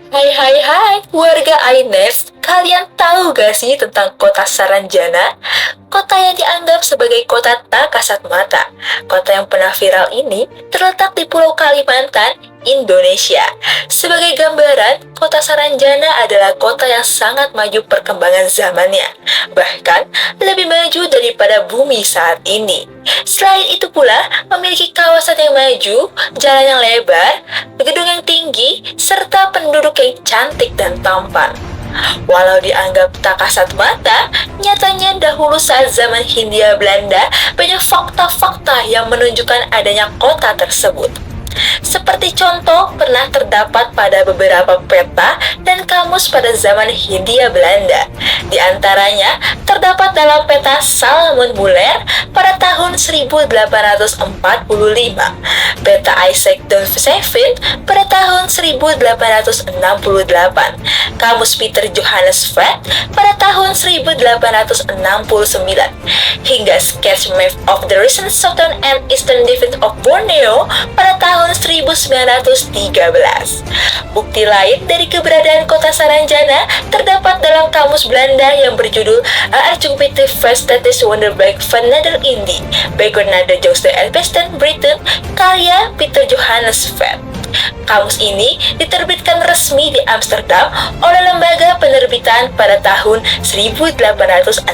Hai hai hai, warga Ainers, kalian tahu gak sih tentang kota Saranjana? Kota yang dianggap sebagai kota tak kasat mata. Kota yang pernah viral ini terletak di Pulau Kalimantan, Indonesia. Sebagai gambaran, kota Saranjana adalah kota yang sangat maju perkembangan zamannya. Bahkan, lebih maju daripada bumi saat ini. Selain itu pula, memiliki kawasan yang maju, jalan yang lebar, gedung yang tinggi, serta penduduk yang cantik dan tampan. Walau dianggap tak kasat mata, nyatanya dahulu saat zaman Hindia Belanda banyak fakta-fakta yang menunjukkan adanya kota tersebut. Seperti contoh pernah terdapat pada beberapa peta dan kamus pada zaman Hindia Belanda. Di antaranya terdapat dalam peta Salomon Muller pada tahun 1845, peta Isaac Dovzevin pada tahun 1868, kamus Peter Johannes Vath pada tahun 1869, hingga sketch map of the recent southern and eastern divide of Borneo pada tahun 1913. Bukti lain dari keberadaan kota Saranjana terdapat dalam kamus Belanda yang berjudul Archipelago Vestatis Wonderberg van Neder-Indie, Begonade Joost de Elbesten Britain, karya Peter Johannes Vath. Kamus ini diterbitkan resmi di Amsterdam oleh lembaga penerbitan pada tahun 1869.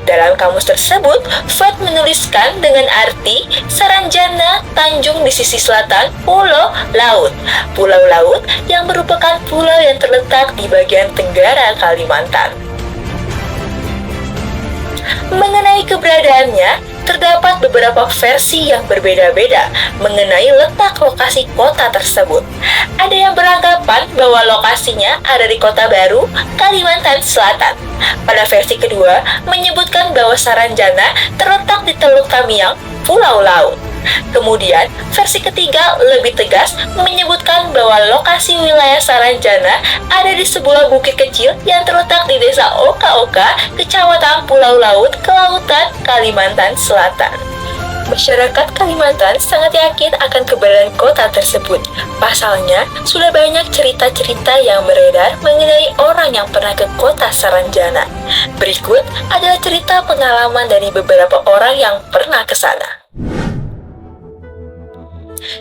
Dalam kamus tersebut, Vath menuliskan dengan arti Saranjana, Tanjung di sisi selatan, Pulau Laut. Pulau Laut yang merupakan pulau yang terletak di bagian tenggara Kalimantan. Mengenai keberadaannya, terdapat beberapa versi yang berbeda-beda mengenai letak lokasi kota tersebut. Ada yang beranggapan bahwa lokasinya ada di Kota Baru, Kalimantan Selatan. Pada versi kedua, menyebutkan bahwa Saranjana terletak di Teluk Tamiang, Pulau Laut. Kemudian, versi ketiga lebih tegas menyebutkan bahwa lokasi wilayah Saranjana ada di sebuah bukit kecil yang terletak di desa Oka-Oka, Kecamatan Pulau Laut, Kelautan, Kalimantan Selatan. Masyarakat Kalimantan sangat yakin akan keberadaan kota tersebut. Pasalnya, sudah banyak cerita-cerita yang beredar mengenai orang yang pernah ke kota Saranjana. Berikut adalah cerita pengalaman dari beberapa orang yang pernah ke sana.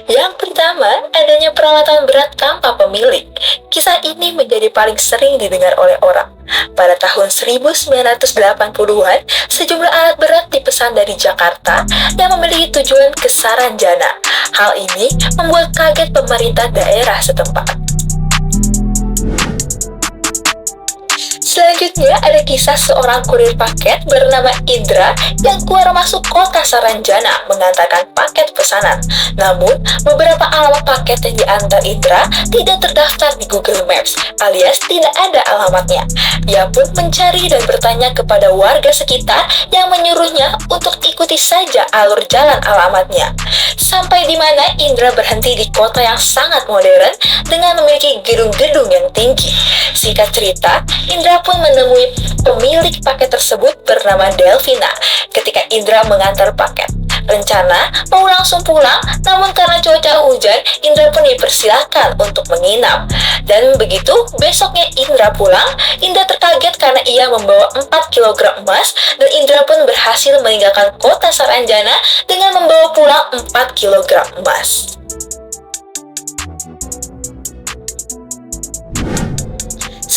Yang pertama, adanya peralatan berat tanpa pemilik. Kisah ini menjadi paling sering didengar oleh orang. Pada tahun 1980-an, sejumlah alat berat dipesan dari Jakarta yang memiliki tujuan ke Saranjana. Hal ini membuat kaget pemerintah daerah setempat. Selanjutnya ada kisah seorang kurir paket bernama Indra yang keluar masuk kota Saranjana mengantarkan paket pesanan. Namun, beberapa alamat paket yang diantar Indra tidak terdaftar di Google Maps, alias tidak ada alamatnya. Dia pun mencari dan bertanya kepada warga sekitar yang menyuruhnya untuk ikuti saja alur jalan alamatnya. Sampai di mana Indra berhenti di kota yang sangat modern dengan memiliki gedung-gedung yang tinggi. Singkat cerita, Indra pun menemui pemilik paket tersebut bernama Delvina ketika Indra mengantar paket. Rencana mau langsung pulang, namun karena cuaca hujan, Indra pun dipersilakan untuk menginap. Dan begitu besoknya Indra pulang, Indra terkaget karena ia membawa 4 kg emas dan Indra pun berhasil meninggalkan kota Saranjana dengan membawa pulang 4 kg emas.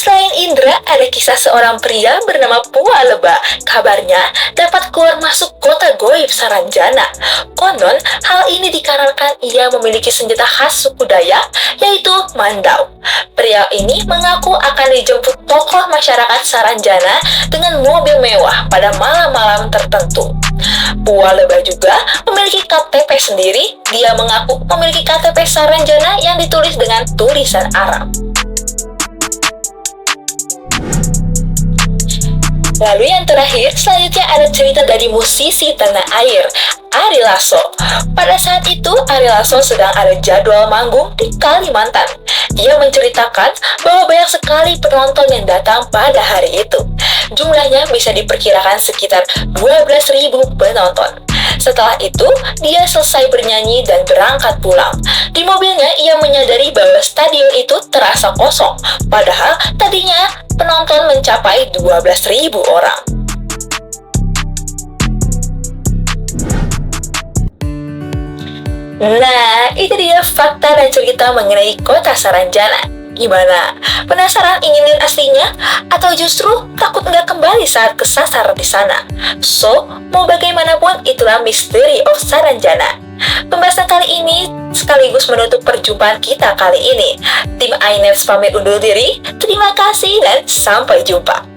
Selain Indra, ada kisah seorang pria bernama Pua Leba. Kabarnya dapat keluar masuk kota goib Saranjana. Konon, hal ini dikarenakan ia memiliki senjata khas suku Dayak, yaitu mandau. Pria ini mengaku akan dijemput tokoh masyarakat Saranjana dengan mobil mewah pada malam-malam tertentu. Pua Leba juga memiliki KTP sendiri. Dia mengaku memiliki KTP Saranjana yang ditulis dengan tulisan Arab. Lalu yang terakhir, selanjutnya ada cerita dari musisi tanah air, Ari Lasso. Pada saat itu, Ari Lasso sedang ada jadwal manggung di Kalimantan. Ia menceritakan bahwa banyak sekali penonton yang datang pada hari itu. Jumlahnya bisa diperkirakan sekitar 12.000 penonton. Setelah itu, dia selesai bernyanyi dan berangkat pulang. Di mobilnya, ia menyadari bahwa stadion itu terasa kosong, padahal tadinya penonton mencapai 12.000 orang. Nah, itu dia fakta dan cerita mengenai kota Saranjana. Gimana? Penasaran ingin lihat aslinya? Atau justru takut nggak kembali saat kesasar di sana? So, mau bagaimanapun itulah Mystery of Saranjana. Pembahasan kali ini sekaligus menutup perjumpaan kita kali ini. Tim iNets pamit undur diri. Terima kasih dan sampai jumpa.